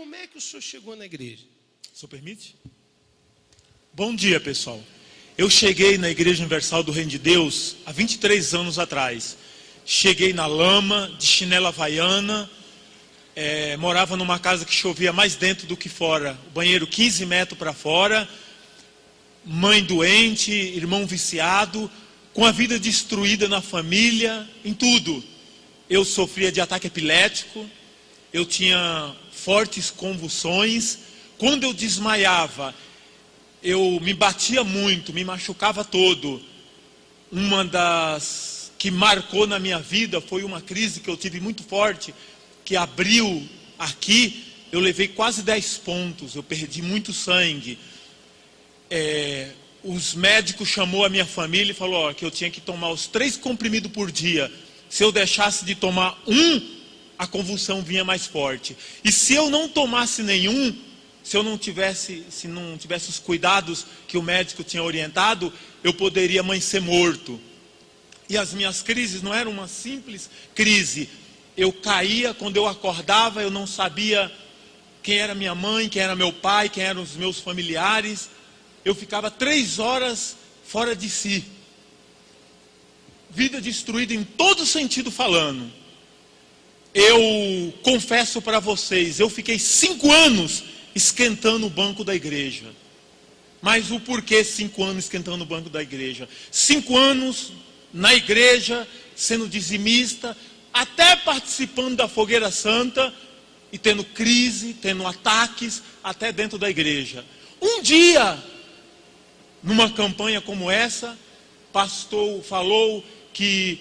como é que o senhor chegou na igreja? O senhor permite? Bom dia, pessoal. Eu cheguei na Igreja Universal do Reino de Deus há 23 anos atrás. Cheguei na lama, de chinela havaiana, morava numa casa que chovia mais dentro do que fora. O banheiro 15 metros para fora, mãe doente, irmão viciado, com a vida destruída na família, em tudo. Eu sofria de ataque epilético, eu tinha fortes convulsões. Quando eu desmaiava, eu me batia muito, me machucava todo. Uma das que marcou na minha vida foi uma crise que eu tive muito forte, que abriu aqui, eu levei quase 10 pontos, eu perdi muito sangue. Os médicos chamou a minha família e falou que eu tinha que tomar os 3 comprimidos por dia. Se eu deixasse de tomar a convulsão vinha mais forte. E se eu não tomasse nenhum, se não tivesse os cuidados que o médico tinha orientado, eu poderia amanhecer morto. E as minhas crises não eram uma simples crise. Eu caía, quando eu acordava, eu não sabia quem era minha mãe, quem era meu pai, quem eram os meus familiares. Eu ficava 3 horas fora de si. Vida destruída em todo sentido falando. Eu confesso para vocês, eu fiquei 5 anos esquentando o banco da igreja. Mas o porquê 5 anos esquentando o banco da igreja? 5 anos na igreja, sendo dizimista, até participando da fogueira santa, e tendo crise, tendo ataques, até dentro da igreja. Um dia, numa campanha como essa, pastor falou que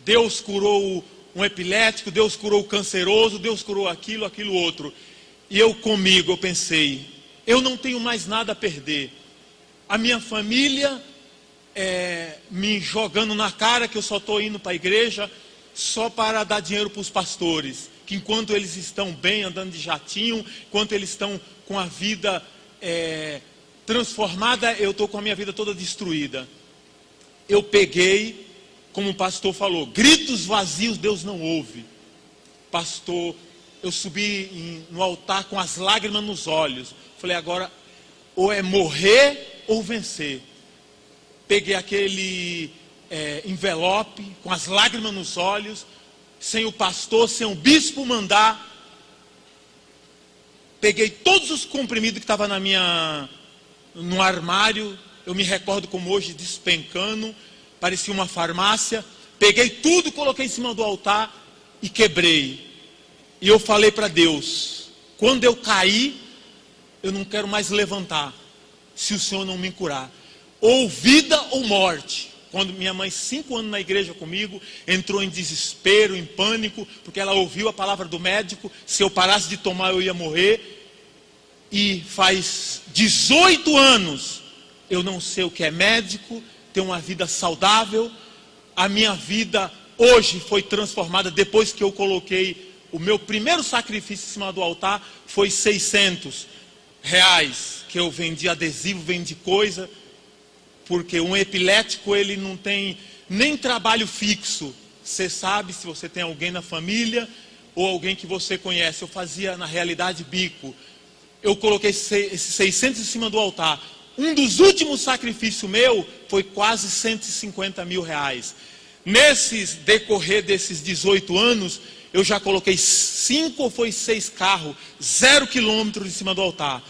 Deus curou um epilético, Deus curou o canceroso, Deus curou aquilo outro. E eu pensei, eu não tenho mais nada a perder. A minha família me jogando na cara que eu só estou indo para a igreja só para dar dinheiro para os pastores. Que enquanto eles estão bem, andando de jatinho, enquanto eles estão com a vida transformada, eu estou com a minha vida toda destruída. Eu peguei, como o pastor falou, gritos vazios Deus não ouve. Pastor, eu subi no altar com as lágrimas nos olhos. Falei, agora ou é morrer ou vencer. Peguei aquele envelope com as lágrimas nos olhos, sem o pastor, sem o bispo mandar. Peguei todos os comprimidos que estavam no armário. Eu me recordo como hoje, despencando, parecia uma farmácia. Peguei tudo, coloquei em cima do altar e quebrei. E eu falei para Deus, quando eu cair, eu não quero mais levantar, se o Senhor não me curar. Ou vida ou morte. Quando minha mãe, 5 anos na igreja comigo, entrou em desespero, em pânico, porque ela ouviu a palavra do médico, se eu parasse de tomar eu ia morrer. E faz 18 anos, eu não sei o que é médico, tenho uma vida saudável. A minha vida hoje foi transformada depois que eu coloquei o meu primeiro sacrifício em cima do altar, foi R$600, que eu vendi adesivo, vendi coisa, porque um epilético ele não tem nem trabalho fixo. Você sabe se você tem alguém na família ou alguém que você conhece. Eu fazia na realidade bico. Eu coloquei esses 600 em cima do altar. Um dos últimos sacrifícios meu foi quase R$150 mil. Nesses decorrer desses 18 anos, eu já coloquei 5 ou foi 6 carros, 0 quilômetros em cima do altar.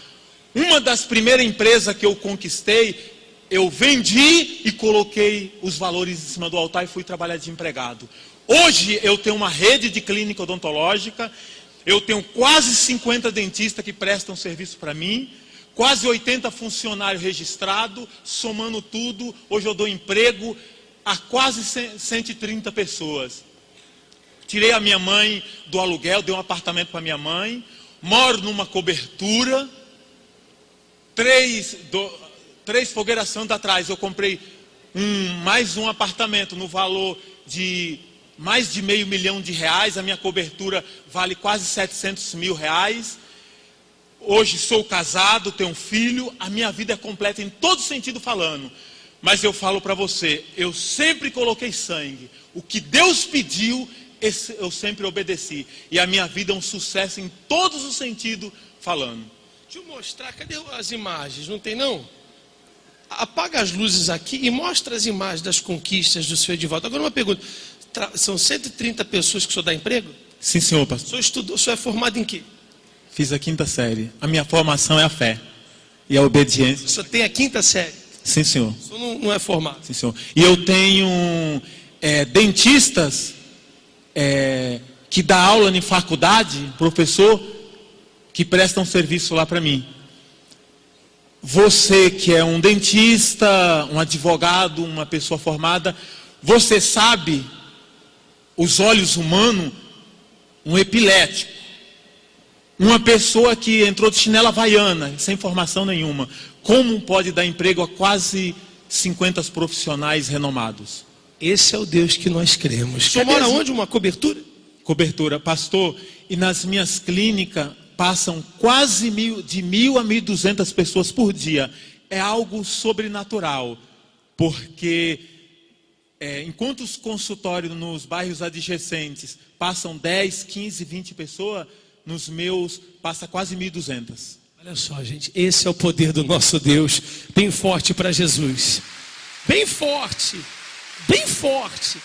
Uma das primeiras empresas que eu conquistei, eu vendi e coloquei os valores em cima do altar e fui trabalhar de empregado. Hoje eu tenho uma rede de clínica odontológica, eu tenho quase 50 dentistas que prestam serviço para mim, quase 80 funcionários registrados, somando tudo, hoje eu dou emprego a quase 130 pessoas. Tirei a minha mãe do aluguel, dei um apartamento para minha mãe, moro numa cobertura, 3 fogueiras santas atrás, eu comprei mais um apartamento no valor de mais de R$500 mil, a minha cobertura vale quase R$700 mil. Hoje sou casado, tenho um filho, a minha vida é completa em todo sentido falando. Mas eu falo para você, eu sempre coloquei sangue. O que Deus pediu, eu sempre obedeci. E a minha vida é um sucesso em todos os sentidos falando. Deixa eu mostrar, cadê as imagens? Não tem não? Apaga as luzes aqui e mostra as imagens das conquistas do senhor Edivaldo. Agora uma pergunta, são 130 pessoas que o senhor dá emprego? Sim, senhor O pastor. senhor estudou, o senhor é formado em quê? Fiz a 5ª série. A minha formação é a fé e a obediência. O senhor tem a 5ª série? Sim, senhor. O senhor não é formado? Sim, senhor. E eu tenho dentistas que dá aula em faculdade, professor, que prestam serviço lá para mim. Você que é um dentista, um advogado, uma pessoa formada, você sabe os olhos humanos, um epilético, uma pessoa que entrou de chinela havaiana, sem formação nenhuma, como pode dar emprego a quase 50 profissionais renomados? Esse é o Deus que nós cremos. O senhor mora onde? Uma cobertura? Cobertura, pastor, e nas minhas clínicas passam quase de 1.000 a 1.200 pessoas por dia. É algo sobrenatural, porque enquanto os consultórios nos bairros adjacentes passam 10, 15, 20 pessoas, nos meus passa quase 1.200. Olha só, gente, esse é o poder do nosso Deus, bem forte para Jesus. Bem forte, bem forte.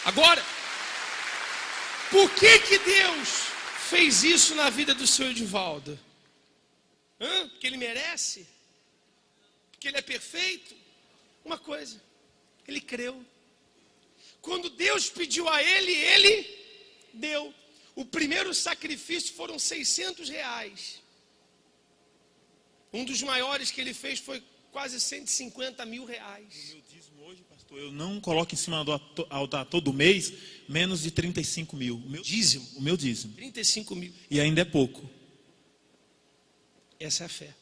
Agora, por que Deus fez isso na vida do senhor Edivaldo? Porque ele merece? Porque ele é perfeito? Uma coisa, ele creu. Quando Deus pediu a ele, ele deu. O primeiro sacrifício foram R$600. Um dos maiores que ele fez foi quase R$150 mil. O meu dízimo hoje, pastor, eu não coloco em cima do altar todo mês menos de 35 mil. O meu dízimo? O meu dízimo. 35 mil. E ainda é pouco. Essa é a fé.